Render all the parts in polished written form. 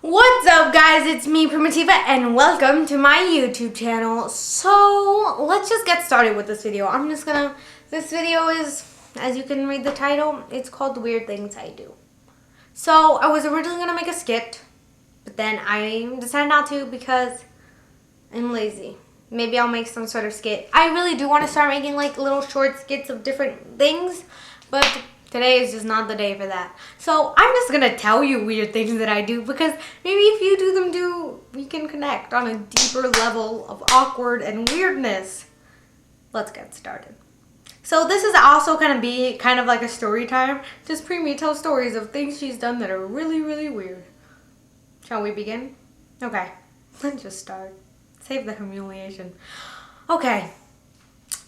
What's up, guys? It's me, Primitiva, and welcome to my YouTube channel. So let's just get started with this video. This video is, as you can read the title, it's called Weird Things I Do. So I was originally gonna make a skit, but then I decided not to because I'm lazy. Maybe I'll make some sort of skit. I really do want to start making like little short skits of different things, but today is just not the day for that. So I'm just gonna tell you weird things that I do because maybe if you do them too, we can connect on a deeper level of awkward and weirdness. Let's get started. So this is also gonna be kind of like a story time. Just Primi tells stories of things she's done that are really, really weird. Shall we begin? Okay, let's just start. Save the humiliation. Okay.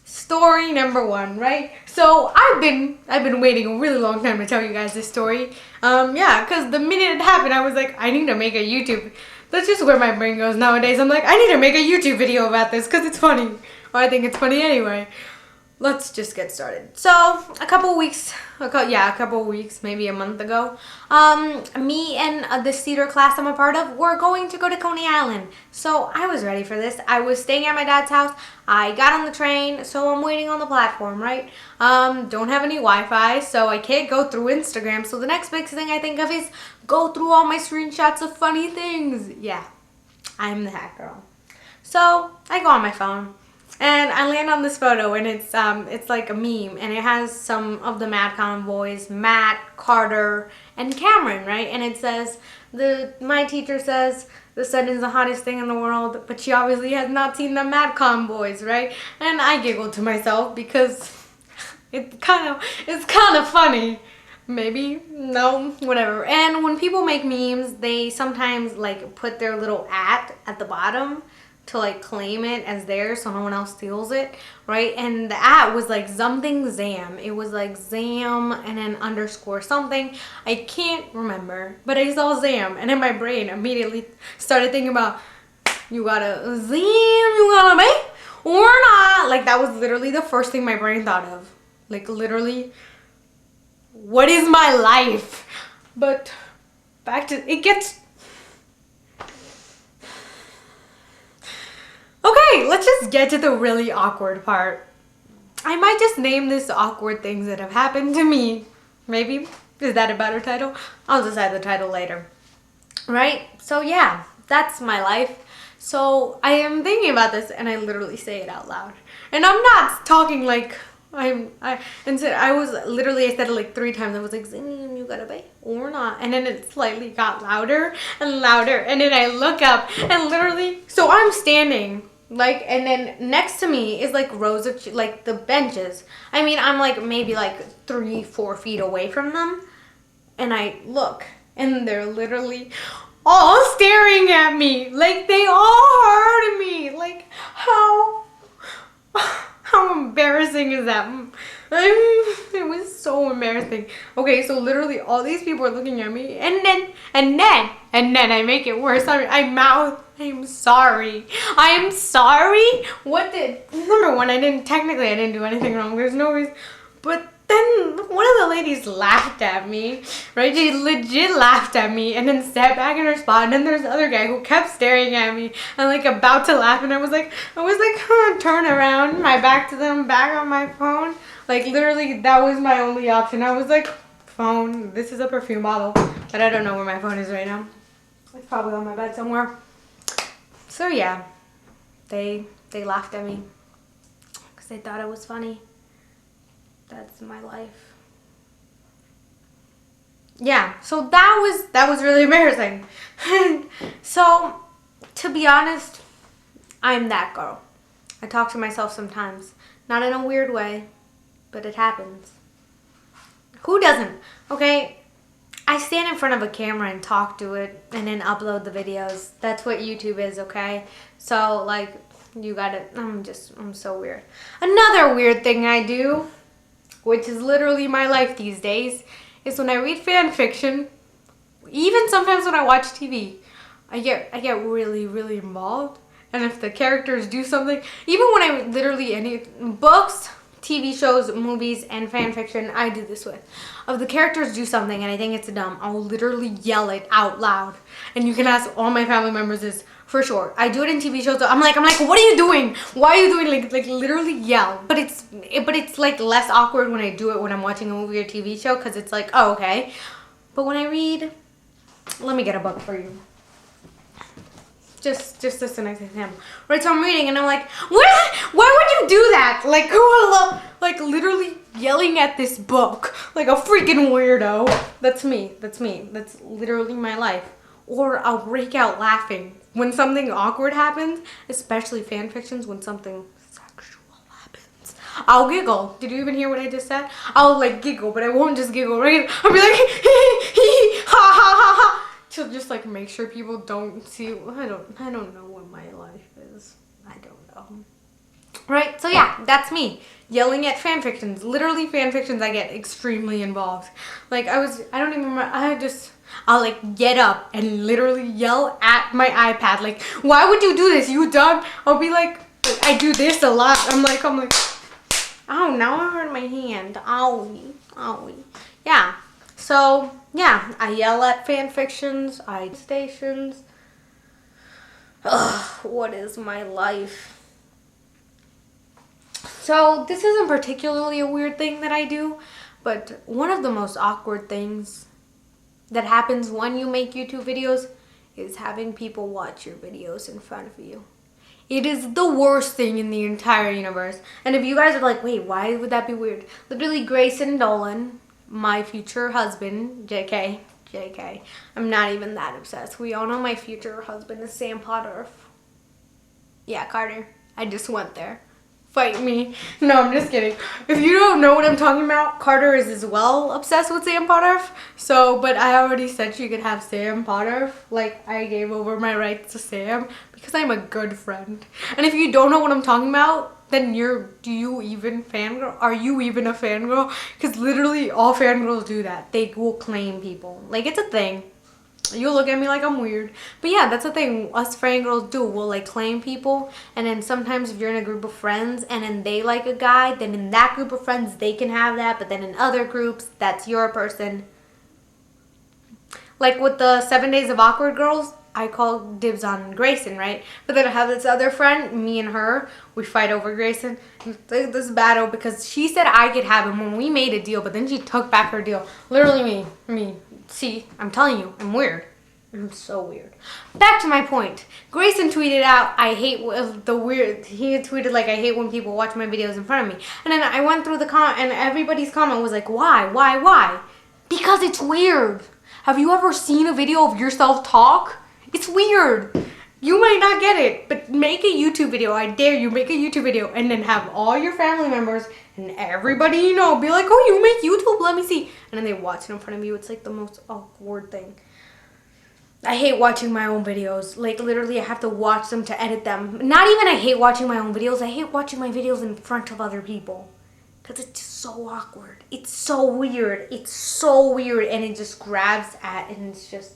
Story number one, right? So I've been waiting a really long time to tell you guys this story. Yeah, because the minute it happened, I was like, I need to make a YouTube. That's just where my brain goes nowadays. I'm like, I need to make a YouTube video about this because it's funny. Or I think it's funny anyway. Let's just get started. So a couple weeks, maybe a month ago, me and this theater class I'm a part of, we're going to go to Coney Island. So I was ready for this. I was staying at my dad's house. I got on the train, so I'm waiting on the platform, right? Don't have any Wi-Fi, so I can't go through Instagram. So the next big thing I think of is go through all my screenshots of funny things. Yeah, I'm the hack girl. So I go on my phone. And I land on this photo, and it's like a meme, and it has some of the Mad Convoys, Matt, Carter, and Cameron, right? And it says, my teacher says the sun is the hottest thing in the world, but she obviously has not seen the Mad Convoys, right? And I giggled to myself because it's kind of funny. Maybe, no, whatever. And when people make memes, they sometimes like put their little at the bottom to like claim it as theirs so no one else steals it, right? And the was like something Zam. It was like Zam and then underscore something. I can't remember, but I saw Zam, and in my brain immediately started thinking about, you gotta Zam, you gotta be or not. Like that was literally the first thing my brain thought of. Like literally, what is my life? But back to, it gets, okay, let's just get to the really awkward part. I might just name this awkward things that have happened to me. Maybe. Is that a better title? I'll decide the title later. Right? So yeah, that's my life. So I am thinking about this and I literally say it out loud. And I'm not talking like I said it like 3 times. I was like, you gotta be or not. And then it slightly got louder and louder. And then I look up and literally, so I'm standing. Like, and then next to me is like rows of like the benches. I mean, I'm like maybe like 3-4 feet away from them, and I look, and they're literally all staring at me. Like they all heard me. Like how embarrassing is that? It was so embarrassing. Okay, so literally all these people are looking at me, and then I make it worse. I'm sorry. I'm sorry. Number one, I didn't do anything wrong. There's no reason. But then one of the ladies laughed at me, right? She legit laughed at me and then sat back in her spot. And then there's the other guy who kept staring at me and like about to laugh. And I was like, turn around, my back to them, back on my phone. Like literally, that was my only option. I was like, phone. This is a perfume bottle, but I don't know where my phone is right now. It's probably on my bed somewhere. So yeah, they laughed at me because they thought it was funny. That's my life. Yeah, so that was really embarrassing. So to be honest, I'm that girl. I talk to myself sometimes, not in a weird way, but it happens. Who doesn't? Okay. I stand in front of a camera and talk to it and then upload the videos. That's what YouTube is, okay? So, like, you gotta, I'm so weird. Another weird thing I do, which is literally my life these days, is when I read fan fiction, even sometimes when I watch TV, I get really, really involved. And if the characters do something, even when I literally, any books, TV shows, movies, and fan fiction I do this with. If the characters do something and I think it's dumb, I'll literally yell it out loud. And you can ask all my family members this for sure. I do it in TV shows. I'm like, what are you doing? Why are you doing like literally yell? But it's like less awkward when I do it when I'm watching a movie or TV show because it's like, oh, okay. But when I read, let me get a book for you. Just as an example. Right, so I'm reading and I'm like, why would you do that? Like, like literally yelling at this book like a freaking weirdo. That's me. That's literally my life. Or I'll break out laughing when something awkward happens, especially fan fictions when something sexual happens. I'll giggle. Did you even hear what I just said? I'll like giggle, but I won't just giggle, right? I'll be like, ha ha ha ha. To just like make sure people don't see. I don't know what my life is. I don't know. Right? So yeah, that's me yelling at fan fictions. Literally fan fictions, I get extremely involved. Like I don't even remember. I'll like get up and literally yell at my iPad. Like, why would you do this? You dumb. I'll be like, I do this a lot. I'm like, oh, now I hurt my hand. Owie. Yeah. So, yeah, I yell at fan fictions, stations. Ugh, what is my life? So, this isn't particularly a weird thing that I do, but one of the most awkward things that happens when you make YouTube videos is having people watch your videos in front of you. It is the worst thing in the entire universe. And if you guys are like, wait, why would that be weird? Literally, Grayson Dolan, my future husband, JK, I'm not even that obsessed. We all know my future husband is Sam Potter. Yeah, Carter, I just went there. Fight me. No, I'm just kidding. If you don't know what I'm talking about, Carter is as well obsessed with Sam Potter. So, but I already said she could have Sam Potter. Like, I gave over my rights to Sam because I'm a good friend. And if you don't know what I'm talking about, then do you even fangirl? Are you even a fangirl? Because literally all fangirls do that. They will claim people. Like, it's a thing. You'll look at me like I'm weird. But yeah, that's the thing us fangirls do. We'll like claim people. And then sometimes if you're in a group of friends and then they like a guy, then in that group of friends they can have that. But then in other groups, that's your person. Like with the 7 Days of Awkward Girls, I call dibs on Grayson, right? But then I have this other friend, me and her, we fight over Grayson. This battle because she said I could have him when we made a deal, but then she took back her deal. Literally me. See, I'm telling you, I'm weird. I'm so weird. Back to my point. Grayson tweeted out, I hate the weird. He tweeted like, I hate when people watch my videos in front of me. And then I went through the comment, and everybody's comment was like, why? Because it's weird. Have you ever seen a video of yourself talk? It's weird. You might not get it, but make a YouTube video. I dare you, make a YouTube video and then have all your family members and everybody you know be like, oh, you make YouTube? Let me see. And then they watch it in front of you. It's like the most awkward thing. I hate watching my own videos. Like literally I have to watch them to edit them. Not even I hate watching my own videos. I hate watching my videos in front of other people. Because it's just so awkward. It's so weird. It's so weird. And it just grabs at and it's just...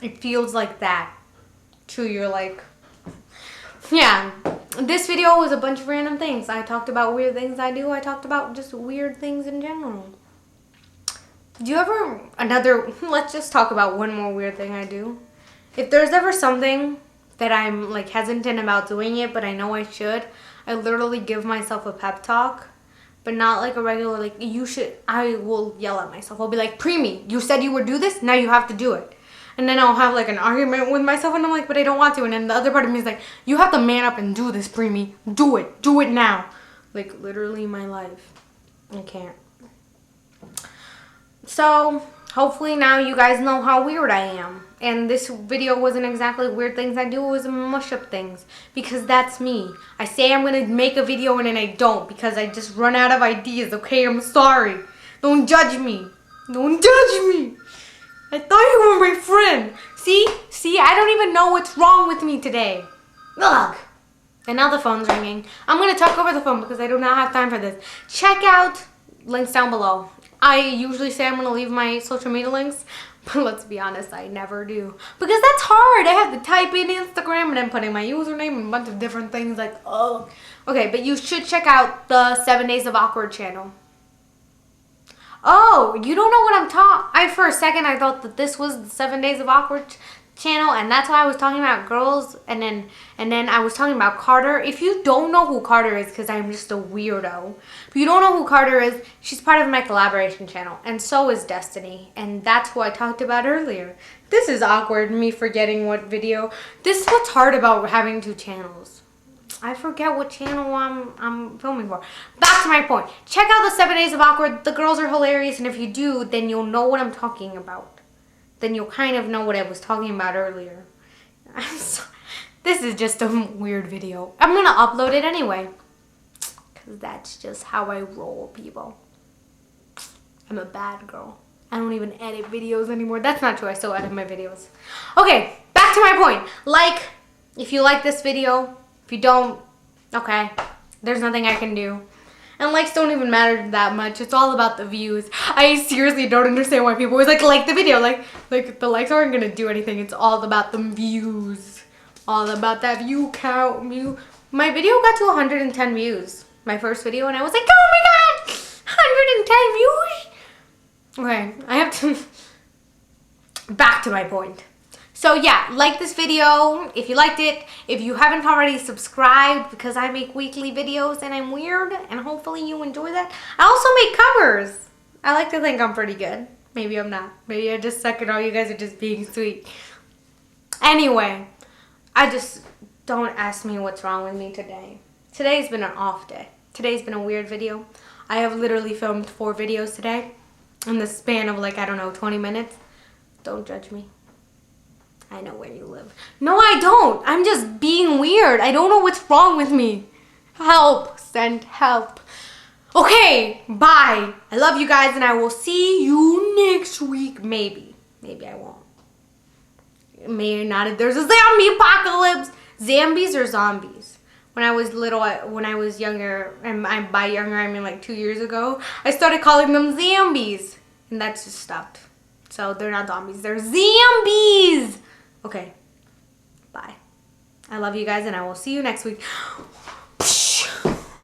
It feels like that to your like, yeah. This video was a bunch of random things. I talked about weird things I do. I talked about just weird things in general. Do you ever, let's just talk about one more weird thing I do. If there's ever something that I'm like hesitant about doing it, but I know I should, I literally give myself a pep talk. But not like a regular, like, you should, I will yell at myself. I'll be like, Primi, you said you would do this, now you have to do it. And then I'll have like an argument with myself and I'm like, but I don't want to. And then the other part of me is like, you have to man up and do this, Primi. Do it now. Like literally my life. I can't. So hopefully now you guys know how weird I am. And this video wasn't exactly weird things I do, it was mush up things. Because that's me. I say I'm gonna make a video and then I don't because I just run out of ideas, okay? I'm sorry. Don't judge me. Don't judge me. I thought you were my friend. See, I don't even know what's wrong with me today. Ugh. And now the phone's ringing. I'm going to talk over the phone because I do not have time for this. Check out links down below. I usually say I'm going to leave my social media links, But let's be honest, I never do. Because that's hard. I have to type in Instagram and then put in my username and a bunch of different things like, oh. Okay, but you should check out the 7 Days of Awkward channel. Oh, you don't know what I'm talking. For a second I thought that this was the 7 Days of Awkward channel, and that's why I was talking about girls, and then I was talking about Carter. If you don't know who Carter is, because I'm just a weirdo, if you don't know who Carter is, she's part of my collaboration channel, and so is Destiny, and that's who I talked about earlier. This is awkward, me forgetting what video. This is what's hard about having 2 channels. I forget what channel I'm filming for. Back to my point. Check out the 7 Days of Awkward. The girls are hilarious, and if you do, then you'll know what I'm talking about. Then you'll kind of know what I was talking about earlier. This is just a weird video. I'm gonna upload it anyway, because that's just how I roll, people. I'm a bad girl. I don't even edit videos anymore. That's not true. I still edit my videos. Okay, back to my point. Like, if you like this video. If you don't, okay, there's nothing I can do. And likes don't even matter that much. It's all about the views. I seriously don't understand why people always like the video. Like the likes aren't gonna do anything. It's all about the views. All about that view count. My video got to 110 views. My first video, and I was like, oh my god, 110 views. Okay, I have to back to my point. So yeah, like this video if you liked it. If you haven't already, subscribed, because I make weekly videos and I'm weird, and hopefully you enjoy that. I also make covers. I like to think I'm pretty good. Maybe I'm not. Maybe I just suck and all you guys are just being sweet. Anyway, don't ask me what's wrong with me today. Today's been an off day. Today's been a weird video. I have literally filmed 4 videos today in the span of like, I don't know, 20 minutes. Don't judge me. I know where you live. No, I don't. I'm just being weird. I don't know what's wrong with me. Help. Send help. Okay, bye. I love you guys, and I will see you next week. Maybe. Maybe I won't. Maybe not if there's a zombie apocalypse. Zombies or zombies? When I was little, when I was younger, and by younger I mean like 2 years ago, I started calling them zombies. And that's just stopped. So they're not zombies, they're zombies. Okay, bye. I love you guys, and I will see you next week.